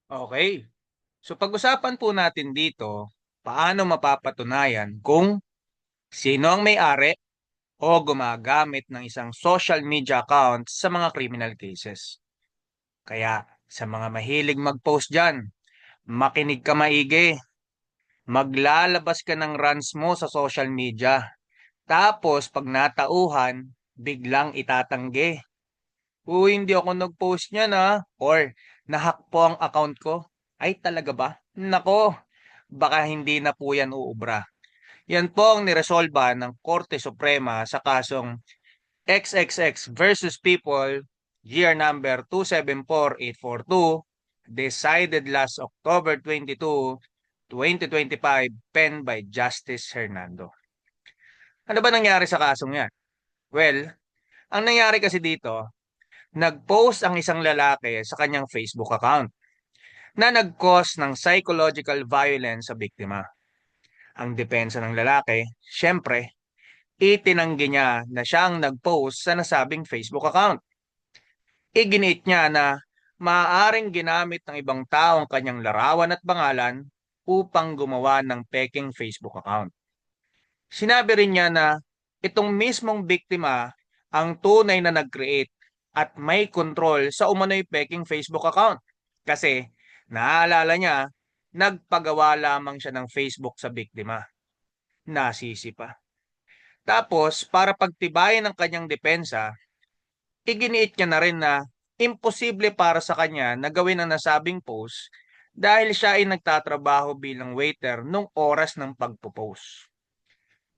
Okay. So pag-usapan po natin dito, paano mapapatunayan kung sino ang may-ari o gumagamit ng isang social media account sa mga criminal cases. Kaya sa mga mahilig mag-post dyan, makinig ka maigi. Maglalabas ka ng rants mo sa social media. Tapos pag natauhan, biglang itatanggi. Uy, hindi ako nag-post niyan or nahack po ang account ko. Ay talaga ba? Nako, baka hindi na po yan uubra. Yan po ang niresolba ng Korte Suprema sa kasong XXX versus People, year number 274842, decided last October 22, 2025, penned by Justice Hernando. Ano ba nangyari sa kasong yan? Well, ang nangyari kasi dito, nag-post ang isang lalaki sa kanyang Facebook account na nag-cause ng psychological violence sa biktima. Ang depensa ng lalaki, syempre, itinanggi niya na siya ang nag-post sa nasabing Facebook account. Iginiit niya na maaaring ginamit ng ibang tao ang kanyang larawan at pangalan upang gumawa ng peking Facebook account. Sinabi rin niya na itong mismong biktima ang tunay na nag-create at may control sa umano'y peking Facebook account. Kasi naaalala niya, nagpagawa lamang siya ng Facebook sa biktima. Nasisi pa. Tapos, para pagtibayin ang kanyang depensa, iginiit niya na rin na imposible para sa kanya na gawin ang nasabing post dahil siya ay nagtatrabaho bilang waiter nung oras ng pagpo-post.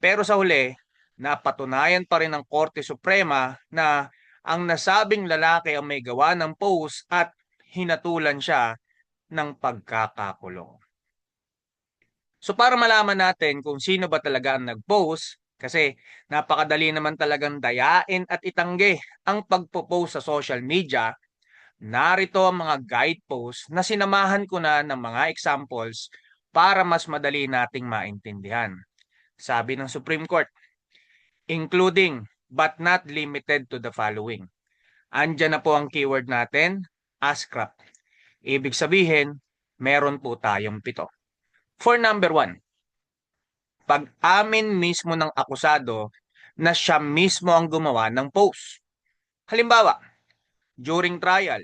Pero sa huli, napatunayan pa rin ng Korte Suprema na ang nasabing lalaki ang may gawa ng post at hinatulan siya ng pagkakakulong. So para malaman natin kung sino ba talaga ang nag-post, kasi napakadali naman talagang dayain at itanggi ang pagpo-post sa social media, narito ang mga guideposts na sinamahan ko na ng mga examples para mas madali nating maintindihan. Sabi ng Supreme Court, including but not limited to the following. Andyan na po ang keyword natin, ASCRAP. Ibig sabihin, meron po tayong 7. For number 1, pag-amin mismo ng akusado na siya mismo ang gumawa ng post. Halimbawa, during trial,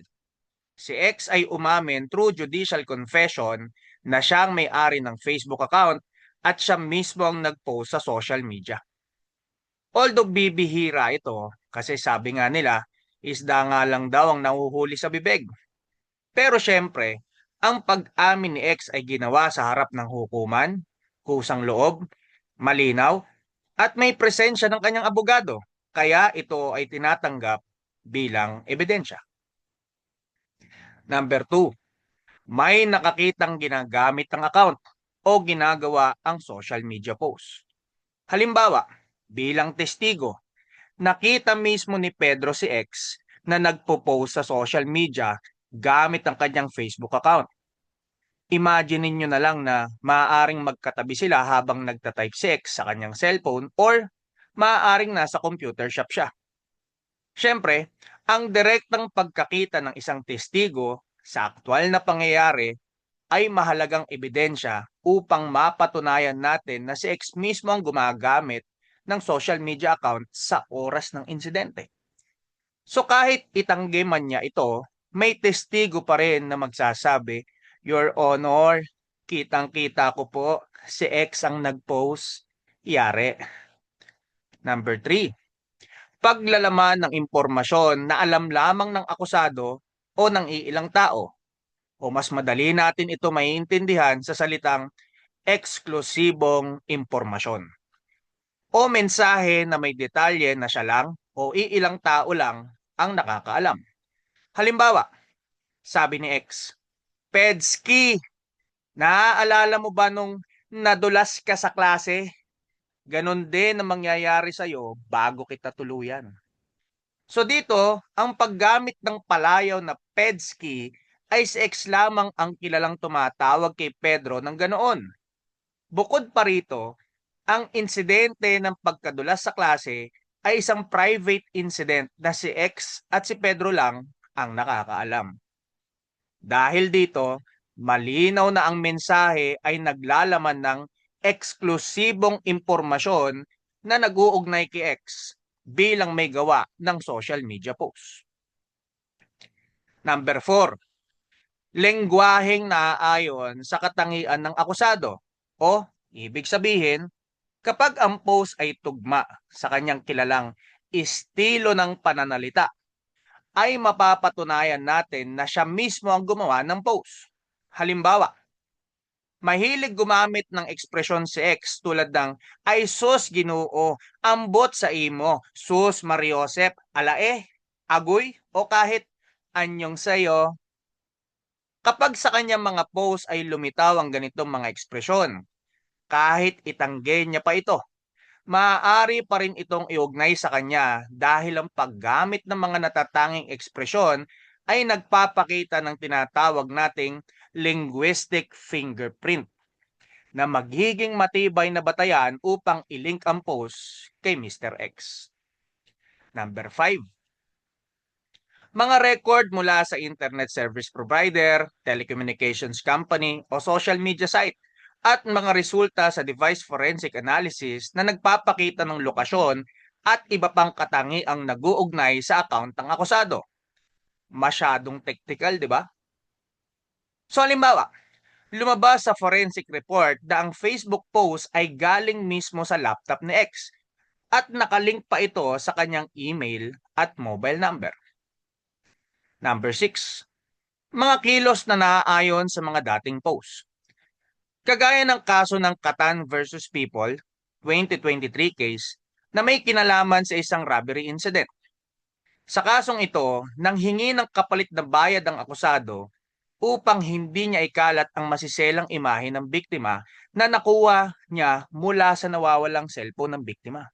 si X ay umamin through judicial confession na siya ang may-ari ng Facebook account at siya mismo ang nag-post sa social media. Although bibihira ito, kasi sabi nga nila, isda nga lang daw ang nahuhuli sa bibig. Pero syempre, ang pag-amin ni X ay ginawa sa harap ng hukuman, kusang loob, malinaw, at may presensya ng kanyang abogado. Kaya ito ay tinatanggap bilang ebidensya. Number 2, may nakakitang ginagamit ang account o ginagawa ang social media post. Halimbawa, bilang testigo, nakita mismo ni Pedro si X na nagpo-post sa social media gamit ang kanyang Facebook account. Imagine niyo na lang na maaaring magkatabi sila habang nagta-type si X sa kanyang cellphone or maaaring nasa computer shop siya. Siyempre, ang direktang pagkakita ng isang testigo sa aktwal na pangyayari ay mahalagang ebidensya upang mapatunayan natin na si X mismo ang gumagamit ng social media account sa oras ng insidente. So kahit itanggi man niya ito, may testigo pa rin na magsasabi, Your Honor, kitang-kita ko po si X ang nag-post. Yari. Number 3, paglalaman ng impormasyon na alam lamang ng akusado o ng iilang tao. O mas madali natin ito maiintindihan sa salitang eksklusibong impormasyon. O mensahe na may detalye na siya lang o iilang tao lang ang nakakaalam. Halimbawa, sabi ni X, Pedski, naaalala mo ba nung nadulas ka sa klase? Ganon din ang mangyayari sa'yo bago kita tuluyan. So dito, ang paggamit ng palayaw na Pedski ay si X lamang ang kilalang tumatawag kay Pedro ng ganoon. Bukod pa rito, ang insidente ng pagkadulas sa klase ay isang private incident na si X at si Pedro lang ang nakakaalam. Dahil dito, Malinaw na ang mensahe ay naglalaman ng eksklusibong impormasyon na nag-uugnay kay X bilang may gawa ng social media post. Number 4, lengguwaheng naaayon sa katangian ng akusado o ibig sabihin, kapag ang post ay tugma sa kanyang kilalang estilo ng pananalita, ay mapapatunayan natin na siya mismo ang gumawa ng post. Halimbawa, mahilig gumamit ng ekspresyon si X tulad ng ay sus Ginoo, ambot sa imo, sus Mariosep, alae, agoy, o kahit anyong sayo. Kapag sa kanyang mga post ay lumitaw ang ganitong mga ekspresyon, kahit itangge niya pa ito, maaari pa rin itong iugnay sa kanya dahil ang paggamit ng mga natatanging ekspresyon ay nagpapakita ng tinatawag nating linguistic fingerprint na magiging matibay na batayan upang ilink ang post kay Mr. X. Number 5, mga record mula sa internet service provider, telecommunications company o social media site at mga resulta sa device forensic analysis na nagpapakita ng lokasyon at iba pang katangiang nag-uugnay sa account ng akusado. Masyadong technical, di ba? So halimbawa, lumabas sa forensic report na ang Facebook post ay galing mismo sa laptop ni X at nakalink pa ito sa kanyang email at mobile number. Number 6, mga kilos na naaayon sa mga dating post. Kagaya ng kaso ng Catan versus People, 2023 case, na may kinalaman sa isang robbery incident. Sa kasong ito, nanghingi ng kapalit na bayad ang akusado upang hindi niya ikalat ang masiselang imahe ng biktima na nakuha niya mula sa nawawalang cellphone ng biktima.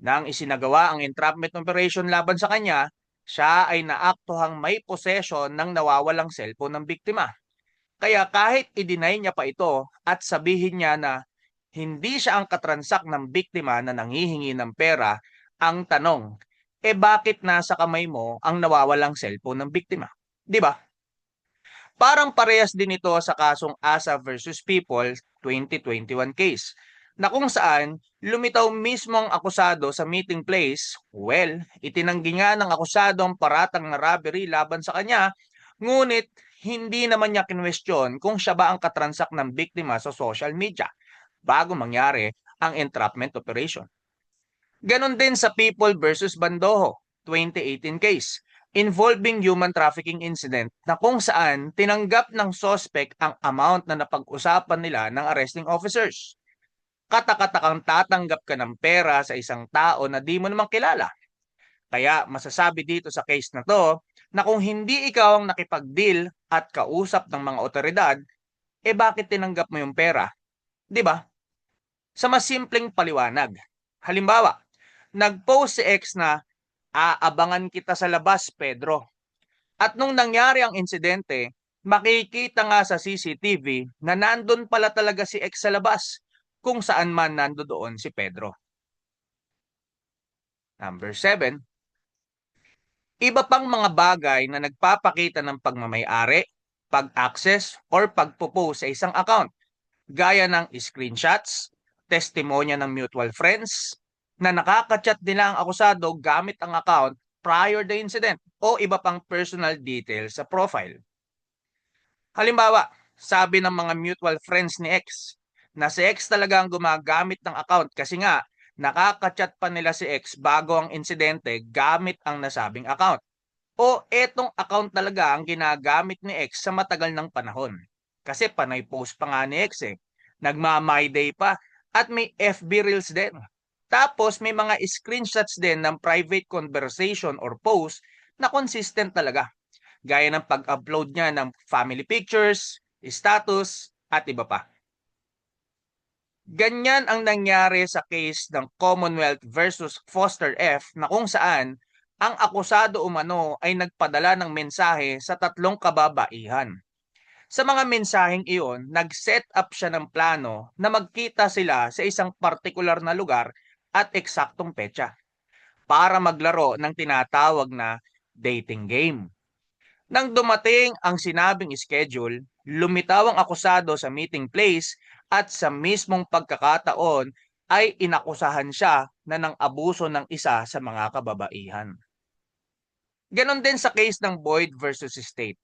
Nang isinagawa ang entrapment operation laban sa kanya, siya ay naaktuhang may possession ng nawawalang cellphone ng biktima. Kaya kahit i-deny niya pa ito at sabihin niya na hindi siya ang katransak ng biktima na nanghihingi ng pera, ang tanong, bakit nasa kamay mo ang nawawalang cellphone ng biktima? Di ba? Parang parehas din ito sa kasong Asa versus People 2021 case na kung saan lumitaw mismo ang akusado sa meeting place. Well, itinanggi nga ng akusado ang paratang na robbery laban sa kanya, ngunit hindi naman niya kinwestiyon kung siya ba ang katransak ng biktima sa social media bago mangyari ang entrapment operation. Ganon din sa People versus Bandojo 2018 case involving human trafficking incident na kung saan tinanggap ng suspect ang amount na napag-usapan nila ng arresting officers. Katakatakang tatanggap ka ng pera sa isang tao na di mo naman kilala. Kaya masasabi dito sa case na to na kung hindi ikaw ang nakipag-deal at kausap ng mga otoridad, bakit tinanggap mo yung pera? Di ba? Sa mas simpleng paliwanag. Halimbawa, nag-post si X na aabangan kita sa labas, Pedro. At nung nangyari ang insidente, makikita nga sa CCTV na nandun pala talaga si X sa labas kung saan man nandoon si Pedro. Number 7, iba pang mga bagay na nagpapakita ng pagmamay-ari, pag-access, or pagpo-post sa isang account, gaya ng screenshots, testimonya ng mutual friends, na nakaka-chat nila ang akusado gamit ang account prior the incident o iba pang personal details sa profile. Halimbawa, sabi ng mga mutual friends ni X na si X talaga ang gumagamit ng account kasi nga nakaka-chat pa nila si X bago ang insidente gamit ang nasabing account. O etong account talaga ang ginagamit ni X sa matagal ng panahon. Kasi panay post pa nga ni X Nagma-My Day pa at may FB Reels din. Tapos may mga screenshots din ng private conversation or post na consistent talaga. Gaya ng pag-upload niya ng family pictures, status, at iba pa. Ganyan ang nangyari sa case ng Commonwealth versus Foster F na kung saan ang akusado umano ay nagpadala ng mensahe sa 3 kababaihan. Sa mga mensaheng iyon, nag-set up siya ng plano na magkita sila sa isang partikular na lugar at eksaktong petsa para maglaro ng tinatawag na dating game. Nang dumating ang sinabing schedule, Lumitaw ang akusado sa meeting place at sa mismong pagkakataon ay inakusahan siya na ng abuso ng isa sa mga kababaihan. Ganon din sa case ng Boyd versus State,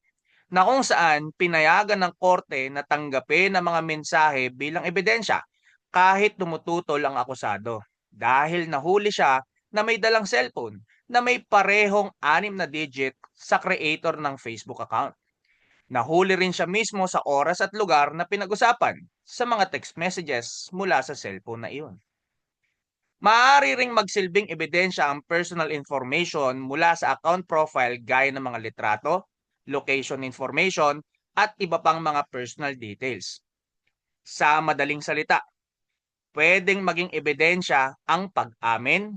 na kung saan pinayagan ng korte na tanggapin ang mga mensahe bilang ebidensya kahit tumututol ang akusado dahil nahuli siya na may dalang cellphone na may parehong 6 na digit sa creator ng Facebook account. Nahuli rin siya mismo sa oras at lugar na pinag-usapan sa mga text messages mula sa cellphone na iyon. Maaari ring magsilbing ebidensya ang personal information mula sa account profile gaya ng mga litrato, location information, at iba pang mga personal details. Sa madaling salita, pwedeng maging ebidensya ang pag-amin,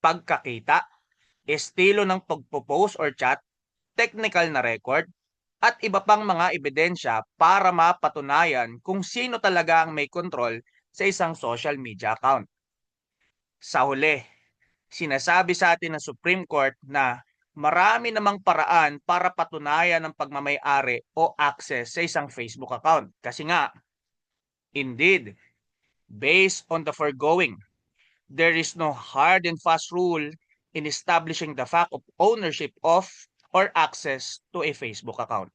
pagkakita, estilo ng pagpo-post or chat, technical na record, at iba pang mga ebidensya para mapatunayan kung sino talaga ang may kontrol sa isang social media account. Sa huli, sinasabi sa atin ng Supreme Court na marami namang paraan para patunayan ang pagmamay-ari o access sa isang Facebook account. Kasi nga, indeed, based on the foregoing, there is no hard and fast rule in establishing the fact of ownership of or access to a Facebook account.